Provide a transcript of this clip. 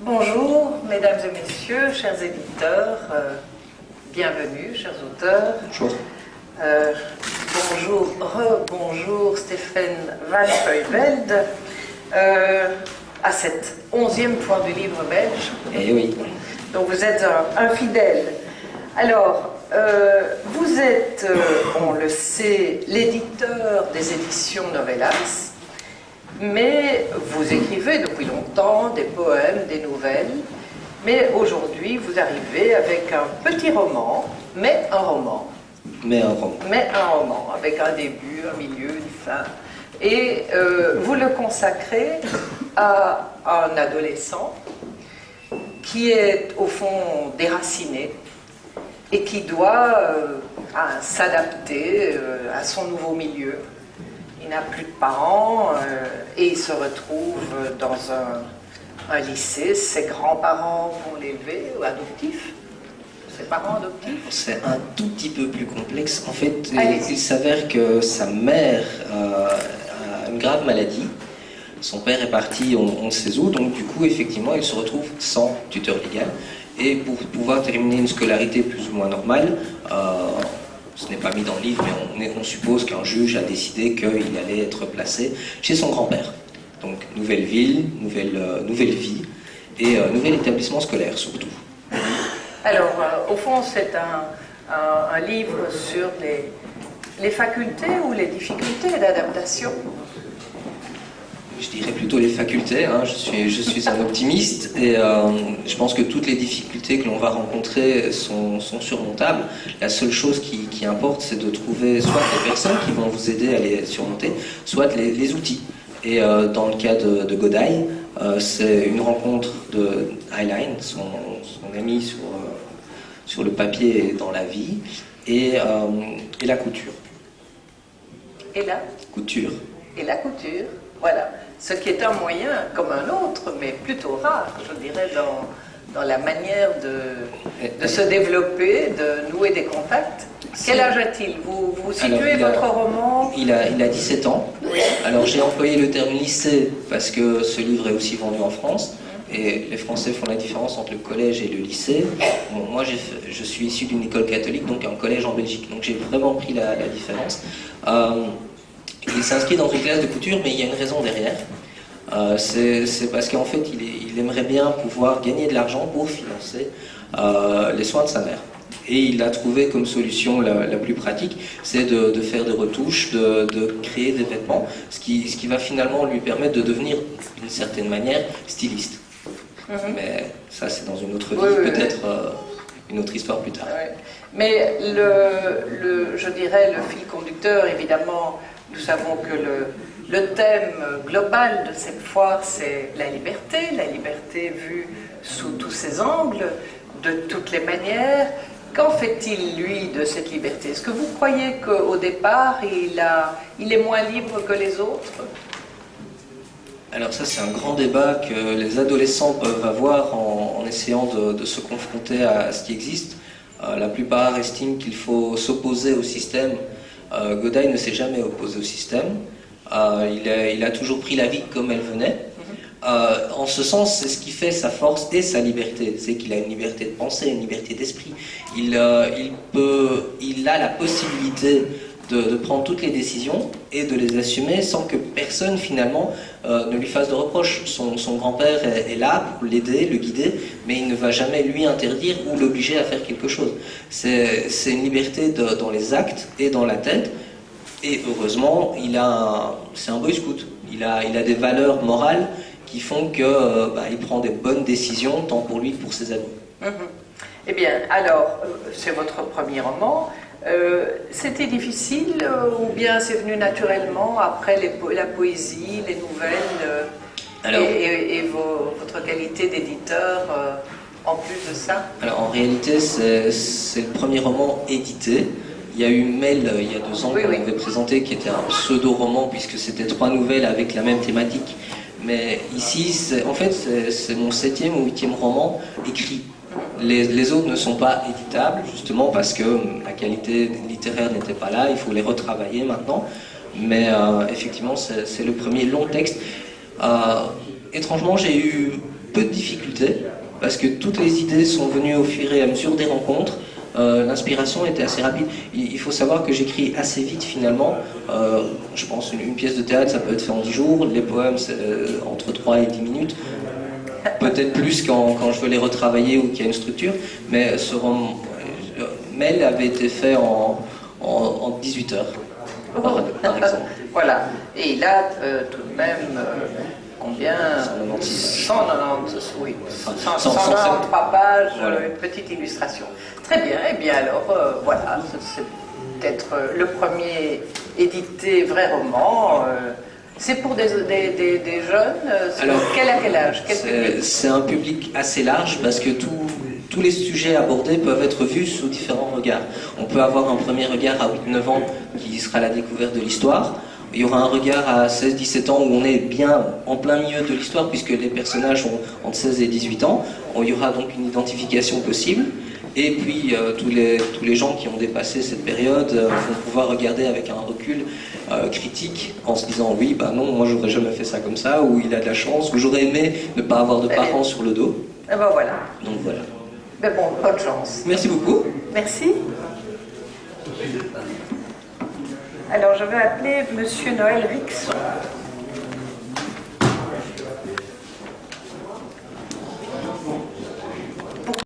Bonjour, mesdames et messieurs, chers éditeurs, bienvenue, chers auteurs. Bonjour. Bonjour, rebonjour Stéphane Van Peuvelde, à cette 11e fois du livre belge. Eh oui. Donc vous êtes un fidèle. Alors, vous êtes, on le sait, l'éditeur des éditions Novellas, mais vous écrivez depuis longtemps des poèmes, des nouvelles, mais aujourd'hui vous arrivez avec un petit roman, mais un roman. Mais un roman. Mais un roman, avec un début, un milieu, une fin. Et vous le consacrez à un adolescent qui est au fond déraciné et qui doit s'adapter à son nouveau milieu. Il n'a plus de parents et il se retrouve dans un lycée. Ses grands-parents vont l'élever, ou adoptifs. Ses parents adoptifs. C'est un tout petit peu plus complexe. En fait, il s'avère que sa mère a une grave maladie. Son père est parti on ne sait où, donc du coup, effectivement, il se retrouve sans tuteur légal. Et pour pouvoir terminer une scolarité plus ou moins normale, ce n'est pas mis dans le livre, mais on suppose qu'un juge a décidé qu'il allait être placé chez son grand-père. Donc, nouvelle ville, nouvelle vie et nouvel établissement scolaire surtout. Alors, au fond, c'est un livre sur les facultés ou les difficultés d'adaptation. Je dirais plutôt les facultés, hein. Je suis un optimiste et je pense que toutes les difficultés que l'on va rencontrer sont surmontables. La seule chose qui importe, c'est de trouver soit les personnes qui vont vous aider à les surmonter, soit les outils. Et dans le cas de Godai, c'est une rencontre de Highline, son ami sur le papier et dans la vie, et la couture. Et la couture. Et la couture, voilà. Ce qui est un moyen comme un autre, mais plutôt rare, je dirais, dans la manière de se développer, de nouer des contacts. Quel âge a-t-il? Vous situez votre roman? Il a 17 ans. Oui. Alors j'ai employé le terme lycée parce que ce livre est aussi vendu en France. Et les Français font la différence entre le collège et le lycée. Bon, moi, je suis issu d'une école catholique, donc un collège en Belgique. Donc j'ai vraiment pris la différence. Il s'inscrit dans une classe de couture, mais il y a une raison derrière. C'est parce qu'en fait, il aimerait bien pouvoir gagner de l'argent pour financer les soins de sa mère. Et il a trouvé comme solution la plus pratique, c'est de faire des retouches, de créer des vêtements, ce qui va finalement lui permettre de devenir, d'une certaine manière, styliste. Mais ça, c'est dans une autre vie, peut-être une autre histoire plus tard. Oui. Mais je dirais, le fil conducteur, évidemment, nous savons que le thème global de cette foire, c'est la liberté vue sous tous ses angles, de toutes les manières. Qu'en fait-il, lui, de cette liberté? Est-ce que vous croyez qu'au départ, il est moins libre que les autres? Alors ça, c'est un grand débat que les adolescents peuvent avoir en essayant de se confronter à ce qui existe. La plupart estiment qu'il faut s'opposer au système. Godai ne s'est jamais opposé au système. Il a toujours pris la vie comme elle venait. En ce sens, c'est ce qui fait sa force et sa liberté. C'est qu'il a une liberté de pensée, une liberté d'esprit. Il a la possibilité de prendre toutes les décisions et de les assumer sans que personne finalement ne lui fasse de reproches. Son grand-père est là pour l'aider, le guider, mais il ne va jamais lui interdire ou l'obliger à faire quelque chose. C'est une liberté dans les actes et dans la tête. Et heureusement, c'est un boy scout. Il a des valeurs morales qui font qu'il prend des bonnes décisions, tant pour lui que pour ses amis. Eh bien, alors, c'est votre premier roman. C'était difficile ou bien c'est venu naturellement après la poésie, les nouvelles et votre qualité d'éditeur en plus de ça? Alors en réalité, c'est le premier roman édité. Il y a eu Mail il y a 2 ans qu'on avait présenté, qui était un pseudo-roman puisque c'était 3 nouvelles avec la même thématique. Mais ici, c'est mon 7e ou 8e roman écrit. Les autres ne sont pas éditables, justement parce que la qualité littéraire n'était pas là, il faut les retravailler maintenant. Mais effectivement, c'est le premier long texte. Étrangement, j'ai eu peu de difficultés, parce que toutes les idées sont venues au fur et à mesure des rencontres. L'inspiration était assez rapide. Il faut savoir que j'écris assez vite finalement. Je pense une pièce de théâtre, ça peut être fait en 10 jours. Les poèmes, c'est entre 3 et 10 minutes. Peut-être plus quand je veux les retravailler ou qu'il y a une structure. Mais ce roman, Mel avait été fait en 18 heures, par exemple. Voilà. Et là, tout de même, combien 190, oui. 193 pages, voilà. Une petite illustration. Très bien. Eh bien alors, voilà, c'est peut-être le premier édité vrai roman. C'est pour des jeunes. Alors, à quel âge? C'est un public assez large parce que tous les sujets abordés peuvent être vus sous différents regards. On peut avoir un premier regard à 8-9 ans qui sera la découverte de l'histoire. Il y aura un regard à 16-17 ans où on est bien en plein milieu de l'histoire puisque les personnages ont entre 16 et 18 ans. Il y aura donc une identification possible. Et puis tous les gens qui ont dépassé cette période vont pouvoir regarder avec un recul critique en se disant oui, bah non, moi j'aurais jamais fait ça comme ça, ou il a de la chance, ou j'aurais aimé ne pas avoir de parents sur le dos. Et ben voilà. Donc voilà. Mais bon, bonne chance. Merci beaucoup. Merci. Alors je vais appeler Monsieur Noël Rixon.